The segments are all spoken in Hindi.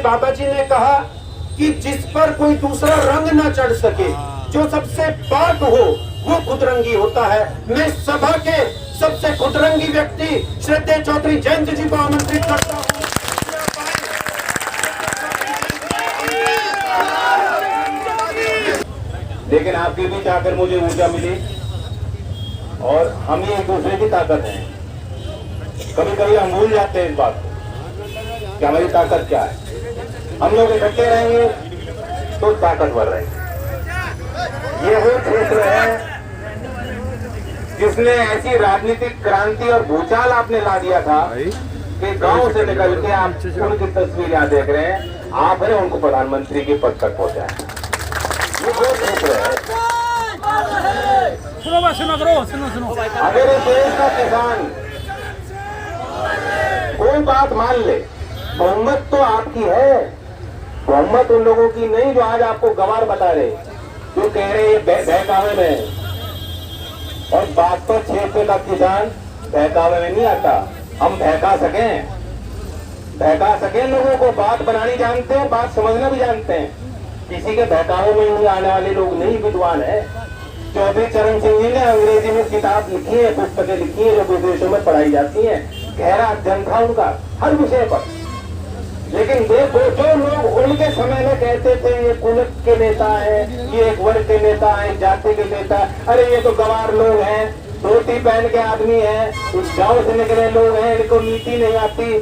बाबा जी ने कहा कि जिस पर कोई दूसरा रंग ना चढ़ सके, जो सबसे पाक हो वो खुदरंगी होता है। मैं सभा के सबसे खुदरंगी व्यक्ति श्रद्धेय चौधरी जयंत जी को आमंत्रित करता हूँ। लेकिन आपके बीच आकर मुझे ऊर्जा मिली और हम ही एक दूसरे की ताकत है। कभी कभी हम भूल जाते हैं इस बात को कि हमारी ताकत क्या है। हम लोग इकट्ठे रहेंगे तो ताकतवर रहेंगे। ये वो क्षेत्र है जिसने ऐसी राजनीतिक क्रांति और भूचाल आपने ला दिया था कि गांव से निकल के आप उनकी तस्वीर यहाँ देख रहे हैं, आपने उनको प्रधानमंत्री के पद तक पहुंचाया। ये वो क्षेत्र है। सुनो। अगर इस देश का किसान कोई बात मान ले, बहुमत तो आपकी है, बहुमत उन लोगों की नहीं जो आज आपको गवार बता रहे, जो कह रहे ये बहकावे में। और बागपत क्षेत्र का किसान बहकावे में नहीं आता। हम बहका सकें लोगों को, बात बनानी जानते हैं, बात समझना भी जानते हैं। किसी के बहकावे में नहीं आने वाले लोग नहीं विद्वान है। चौधरी चरण सिंह जी ने अंग्रेजी में किताब लिखी है, पुस्तकें लिखी है जो विदेशों में पढ़ाई जाती हैं। गहरा अध्ययन था उनका हर विषय पर। लेकिन देखो, जो लोग उनके समय में कहते थे ये कुल के नेता है, ये एक वर्ग के नेता है, जाति के नेता, अरे ये तो गवार लोग हैं, धोती पहन के आदमी है, उस गांव से निकले लोग हैं, इनको नीति नहीं आती,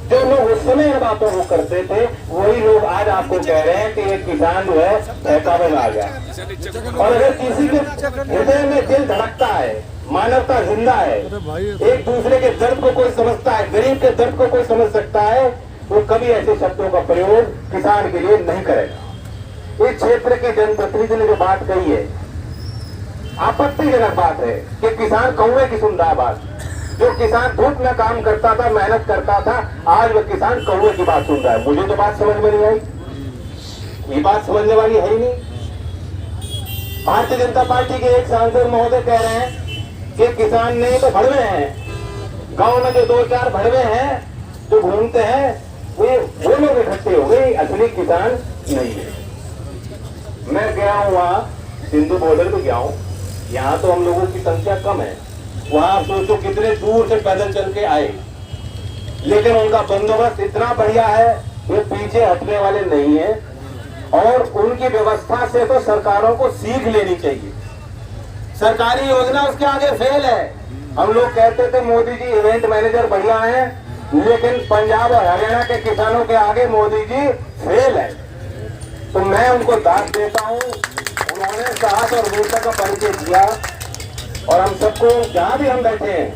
जो लोग उस समय इन बातों को करते थे वही लोग आज आपको कह रहे हैं कि एक किसान जो है बहकावे में आ गया। और अगर किसी के हृदय में दिल धड़कता है, मानवता जिंदा है, एक दूसरे के दर्द को कोई समझता है, गरीब के दर्द को कोई समझ सकता है, वो कभी ऐसे शब्दों का प्रयोग किसान के लिए नहीं करेगा। इस क्षेत्र के जनप्रतिनिधि ने जो बात कही है आपत्तिजनक बात है कि किसान कौवे की सुन रहा बात। जो किसान धूप में काम करता था, मेहनत करता था, आज वो किसान कौवे की बात सुन रहा है। मुझे तो बात समझ में नहीं आई, ये बात समझने वाली है ही नहीं। भारतीय जनता पार्टी के एक सांसद महोदय कह रहे हैं कि किसान नहीं तो भड़वे हैं, गांव में जो 2-4 भड़वे हैं जो घूमते हैं वो लोग इकट्ठे हो गए, असली किसान नहीं है। मैं गया हूँ वहाँ सिंधु बॉर्डर पे गया हूँ, यहाँ तो हम लोगों की संख्या कम है, वहां सोचो कितने दूर से पैदल चल के आए, लेकिन उनका बंदोबस्त इतना बढ़िया है, वे पीछे हटने वाले नहीं है। और उनकी व्यवस्था से तो सरकारों को सीख लेनी चाहिए। सरकारी योजना उसके आगे फेल है। हम लोग कहते थे मोदी जी इवेंट मैनेजर बढ़िया है, लेकिन पंजाब और हरियाणा के किसानों के आगे मोदी जी फेल है। तो मैं उनको दाद देता हूँ, उन्होंने साहस और वीरता का परिचय दिया। और हम सबको जहाँ भी हम बैठे हैं,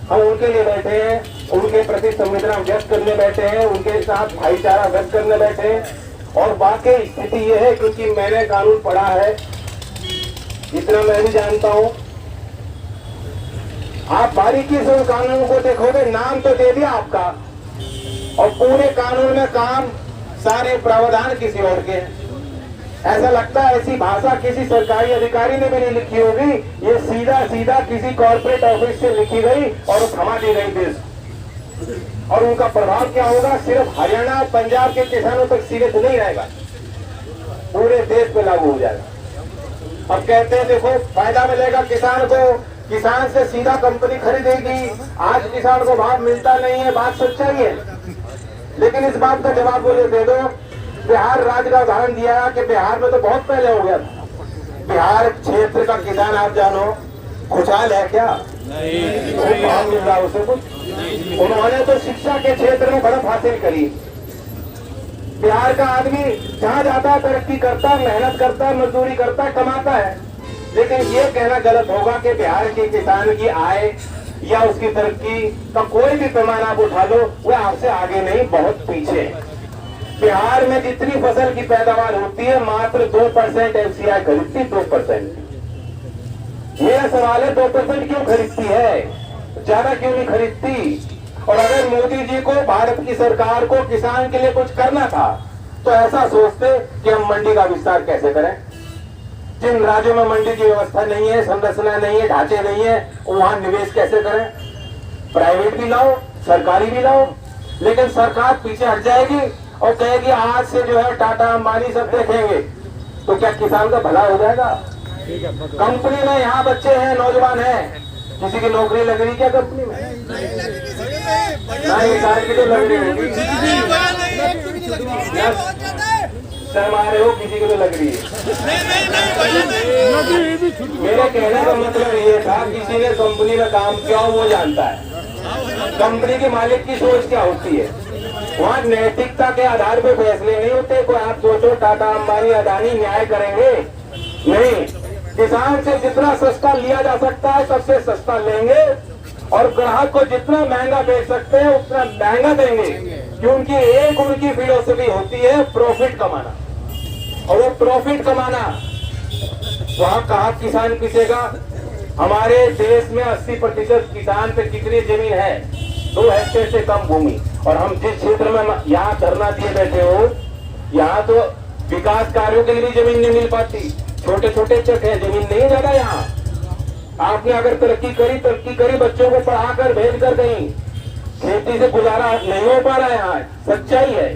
हम उनके लिए बैठे हैं, उनके प्रति संवेदना व्यक्त करने बैठे हैं, उनके साथ भाईचारा व्यक्त करने बैठे हैं। और वाकई स्थिति यह है, क्योंकि मैंने कानून पढ़ा है, इतना मैं भी जानता हूँ। आप बारीकी से उन कानून को देखोगे, नाम तो दे दिया आपका और पूरे कानून में काम सारे प्रावधान किसी और के हैं। ऐसा लगता है ऐसी भाषा किसी सरकारी अधिकारी ने भी नहीं लिखी होगी, ये सीधा सीधा किसी कॉर्पोरेट ऑफिस से लिखी गई और थमा दी गई देश। और उनका प्रभाव क्या होगा, सिर्फ हरियाणा और पंजाब के किसानों तक सीमित नहीं रहेगा, पूरे देश पे लागू हो जाएगा। अब कहते हैं देखो फायदा मिलेगा किसान को, किसान से सीधा कंपनी खरीदेगी, आज किसान को भाव मिलता नहीं है, बात सच्चाई है। लेकिन इस बात का जवाब मुझे दे दो, बिहार राज्य का उदाहरण दिया कि बिहार में तो बहुत पहले हो गया था। बिहार क्षेत्र का किसान आप जानो खुशहाल है क्या? नहीं भाव मिल रहा उसे कुछ? उन्होंने तो शिक्षा के क्षेत्र में बढ़त हासिल करी। बिहार का आदमी जहाँ जाता है तरक्की करता है, मेहनत करता है, मजदूरी करता है, कमाता है। लेकिन ये कहना गलत होगा कि बिहार के किसान की आय या उसकी तरक्की का कोई भी पैमाना आप उठा लो, वह आपसे आगे नहीं, बहुत पीछे है। बिहार में जितनी फसल की पैदावार होती है मात्र 2% एफसीआई खरीदती, 2%। मेरा सवाल है 2% क्यों खरीदती है, ज्यादा क्यों नहीं खरीदती? और अगर मोदी जी को, भारत की सरकार को किसान के लिए कुछ करना था तो ऐसा सोचते कि हम मंडी का विस्तार कैसे करें। जिन राज्यों में मंडी की व्यवस्था नहीं है, संरचना नहीं है, ढांचे नहीं है, वहां निवेश कैसे करें? प्राइवेट भी लाओ, सरकारी भी लाओ, लेकिन सरकार पीछे हट जाएगी और कहेगी आज से जो है टाटा अंबानी सब देखेंगे, तो क्या किसान का भला हो जाएगा? कंपनी में यहाँ बच्चे हैं, नौजवान हैं, किसी की नौकरी लग रही क्या कंपनी में? नहीं, कार की तो लग रही होगी। शर्मा रहे हो, किसी की तो लग रही है। मेरे कहने का मतलब ये था, किसी ने कंपनी में काम किया हो वो जानता है कंपनी के मालिक की सोच क्या होती है। वहाँ नैतिकता के आधार पे फैसले नहीं होते। कोई आप सोचो टाटा अंबानी अदानी न्याय करेंगे? नहीं, किसान से जितना सस्ता लिया जा सकता है सबसे सस्ता लेंगे, और ग्राहक को जितना महंगा बेच सकते हैं उतना महंगा देंगे, क्योंकि एक उनकी फिलोसफी होती है प्रॉफिट कमाना, और वो प्रॉफिट कमाना वहाँ कहाँ किसान पिसेगा। हमारे देश में 80% किसान पे कितनी जमीन है? 2 हेक्टेयर से कम भूमि। और हम जिस क्षेत्र में यहाँ धरना दिए बैठे हो, यहाँ तो विकास कार्यों के लिए भी जमीन नहीं मिल पाती। छोटे छोटे चक है, जमीन नहीं ज्यादा यहाँ। आपने अगर तरक्की करी, बच्चों को पढ़ाकर भेज कर कहीं, खेती से गुजारा नहीं हो पा रहा है यहाँ, सच्चाई है।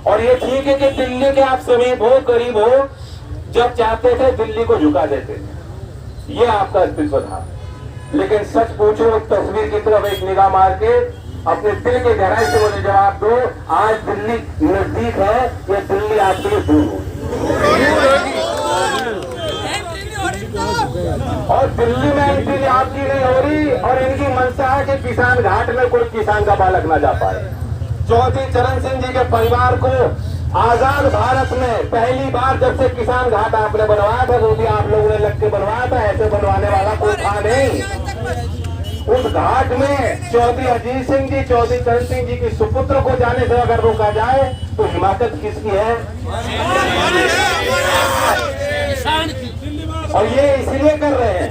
और ये ठीक है कि दिल्ली के आप समीप हो, करीब हो, जब चाहते थे दिल्ली को झुका देते थे, ये आपका अस्तित्व था। लेकिन सच पूछो, तस्वीर की तरफ एक निगाह मार के अपने दिल के गहराई से मुझे जवाब दो, आज दिल्ली नजदीक है या दिल्ली आपके लिए दूर होगी? और दिल्ली में एंट्री आपकी नहीं हो रही, और इनकी मंशा है कि किसान घाट में कोई किसान का बालक ना जा पाए। चौधरी चरण सिंह जी के परिवार को आजाद भारत में पहली बार जब से किसान घाट आपने बनवाया था, वो भी आप लोगों ने लग के बनवाया था, ऐसे बनवाने वाला कोई था नहीं। उस घाट में चौधरी अजीत सिंह जी, चौधरी चरण सिंह जी की सुपुत्र को जाने से अगर रोका जाए तो हिमाकत किसकी है? और ये इसलिए कर रहे हैं,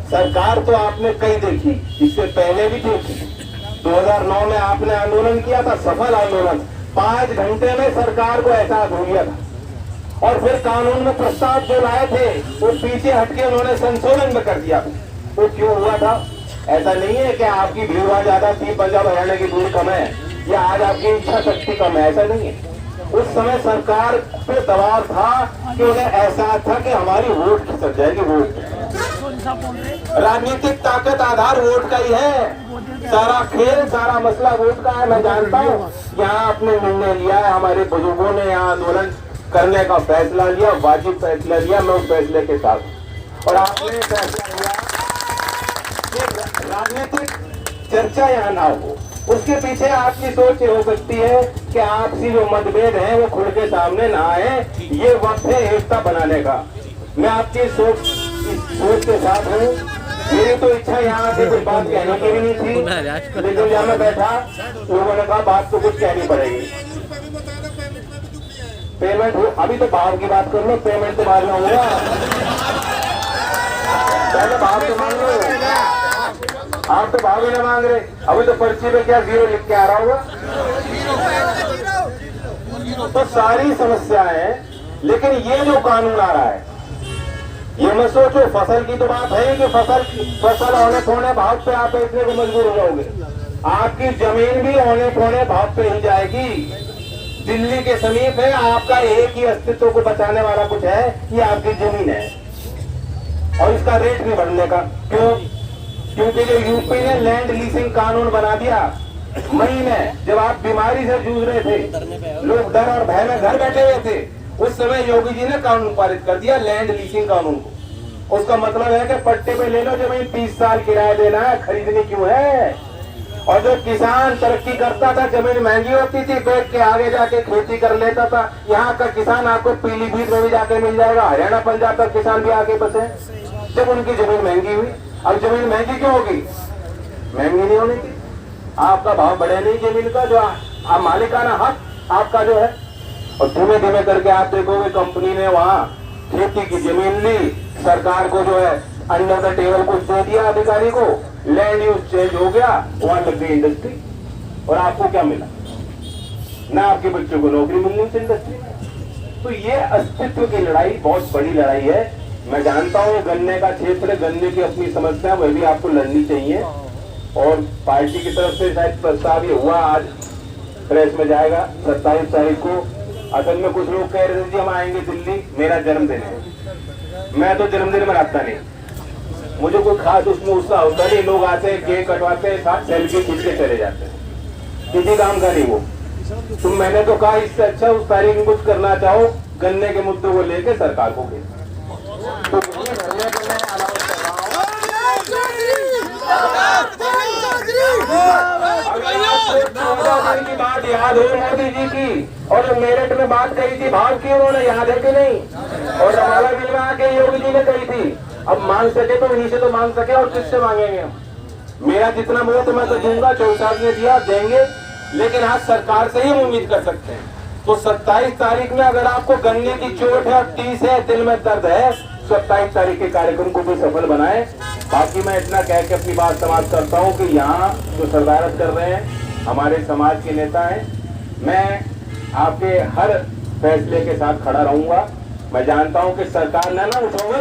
सरकार तो आपने कई देखी, इससे पहले भी देखी। 2009 में आपने आंदोलन किया था, सफल आंदोलन, 5 घंटे में सरकार को एहसास हो गया था। और फिर कानून में प्रस्ताव जो लाए थे वो पीछे हटके उन्होंने संशोधन में कर दिया। वो क्यों हुआ था? ऐसा नहीं है कि आपकी भीड़ ज्यादा थी, पंजाब हरियाणा की दूर कम है, या आज आपकी इच्छा शक्ति कम है, ऐसा नहीं है। उस समय सरकार पे दबाव था कि उन्हें एहसास था कि हमारी वोट खिसक जाएगी। वोट, राजनीतिक ताकत आधार वोट का ही है। सारा खेल, सारा मसला वोट का है। मैं जानता हूँ यहाँ आपने निर्णय लिया है, हमारे बुजुर्गों ने यहाँ आंदोलन करने का फैसला लिया, वाजिब फैसला लिया, मैं उस फैसले के साथ। और आपने फैसला लिया कि राजनीतिक चर्चा यहाँ ना हो, उसके पीछे आपकी सोच हो सकती है कि आपसी जो मतभेद हैं वो खुल के सामने ना आए। ये वक्त है एकता बनाने का। मैं आपकी सोच के साथ हूँ। मेरी तो इच्छा यहाँ से कुछ बात कहने की भी नहीं थी, लेकिन जब मैं बैठा लोगों ने कहा बात तो कुछ कहनी पड़ेगी। पेमेंट हो, अभी तो भाव की बात कर लो, पेमेंट तो बाद में होगा, पहले भाव तो मांग लो। आप तो भाव ही ना मांग रहे, अभी तो पर्ची पे क्या 0 लिख के आ रहा होगा। तो सारी समस्याएं हैं। लेकिन ये जो कानून आ रहा है, ये मत सोचो फसल की तो बात है कि फसल औने पौने भाव पे आप बेचने को मजबूर हो जाओगे। आपकी जमीन भी औने पौने भाव पे ही जाएगी। दिल्ली के समीप है, आपका एक ही अस्तित्व को बचाने वाला कुछ है, ये आपकी जमीन है, और इसका रेट नहीं बढ़ने का। क्यों? क्योंकि जो यूपी ने लैंड लीजिंग कानून बना दिया मई में, जब आप बीमारी से जूझ रहे थे, लोग डर और भय में घर बैठे हुए थे, उस समय योगी जी ने कानून पारित कर दिया, लैंड लीजिंग कानून को। उसका मतलब है कि पट्टे पे ले लो जमीन, 30 साल किराया देना है, खरीदनी क्यों है? और जो किसान तरक्की करता था, जमीन महंगी होती थी, बेच के आगे जाके खेती कर लेता था। यहाँ का किसान आपको पीलीभीत में भी जाके मिल जाएगा, हरियाणा पंजाब का किसान भी आके बसे जब उनकी जमीन महंगी हुई। अब जमीन महंगी क्यों होगी? महंगी नहीं होने की, आपका भाव बढ़े नहीं जमीन का, जो आप मालिकाना हक आपका जो है। और धीमे धीमे करके आप देखोगे कंपनी ने वहाँ खेती की जमीन ली, सरकार को जो है अंडर द टेबल कुछ दे दिया अधिकारी को, लैंड यूज चेंज हो गया, वहां लग गई इंडस्ट्री। और आपको क्या मिला? ना आपके बच्चों को नौकरी मिलनी उस इंडस्ट्री में। तो ये अस्तित्व की लड़ाई बहुत बड़ी लड़ाई है। मैं जानता हूँ गन्ने का क्षेत्र, गन्ने की अपनी समस्या, वह भी आपको लड़नी चाहिए। और पार्टी की तरफ से शायद प्रस्ताव ये हुआ आज प्रेस में जाएगा 27 तारीख को। असल में कुछ लोग कह रहे थे जी हम आएंगे दिल्ली, मेरा जन्मदिन है, मैं तो जन्मदिन मनाता नहीं, मुझे कोई खास उसमें उत्साह होता नहीं। लोग आते हैं, केक कटवाते हैं, साथ सेल्फी खींच के चले जाते हैं, किसी काम का नहीं वो। तो मैंने तो कहा इससे अच्छा उस तारीख में कुछ करना चाहो, गन्ने के मुद्दों को लेकर सरकार को भेज। तो धरने को मैं अनाउंस कर रहा हूं। अगर की बात याद हो मोदी जी की, और जो मेरठ में बात कही थी भाव की, उन्होंने याद है कि नहीं? और रमाला बिल में आके योगी जी ने कही थी, अब मांग सके तो इन्हीं से तो मांग सके, और किससे मांगेंगे हम? मेरा जितना वोट मैं तो दूंगा, 24 ने दिया, देंगे, लेकिन आज सरकार से ही उम्मीद कर सकते हैं। तो 27 तारीख में अगर आपको गन्ने की चोट है, टीस है, दिल में दर्द है, 27 तारीख के कार्यक्रम को भी सफल बनाए। बाकी मैं इतना कह के अपनी बात समाप्त करता हूँ कि यहाँ जो सदारत कर रहे हैं हमारे समाज के नेता हैं, मैं आपके हर फैसले के साथ खड़ा रहूंगा। मैं जानता हूँ कि सरकार ने ना उठोगे,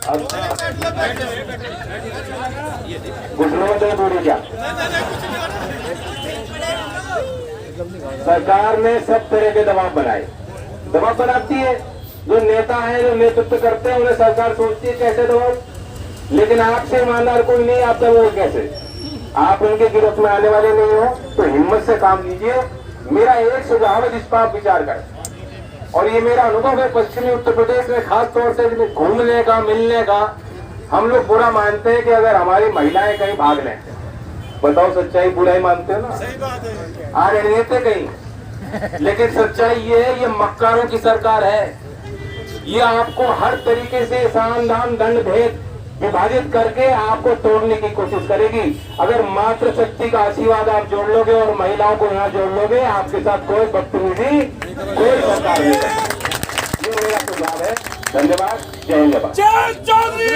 अब घुटनों से दूरी क्या, सरकार ने सब तरह के दबाव बनाए, दबाव बनाती है। जो नेता है, जो नेतृत्व करते हैं, उन्हें सरकार सोचती है कैसे दबाव, लेकिन आपसे ईमानदार कोई नहीं, आप दबाओ कैसे? आप उनके गिरफ्त में आने वाले नहीं हो, तो हिम्मत से काम लीजिए। मेरा एक सुझाव है जिस पर आप विचार करें, और ये मेरा अनुभव है पश्चिमी उत्तर प्रदेश में, खास तौर से घूमने का, मिलने का। हम लोग बुरा मानते हैं कि अगर हमारी महिलाएं कहीं भाग लें, बताओ सच्चाई बुराई मानते हो ना? सही बात है। आ रहे थे कहीं, लेकिन सच्चाई ये है, ये मक्कारों की सरकार है। ये आपको हर तरीके से साम दाम दंड भेद विभाजित करके आपको तोड़ने की कोशिश करेगी। अगर मात्र शक्ति का आशीर्वाद आप जोड़ लोगे और महिलाओं को यहाँ जोड़ लोगे, आपके साथ कोई बदतमीजी, कोई सरकार नहीं करेगी। ये मेरा सुझाव है। धन्यवाद। जय हिंद। जय चौधरी।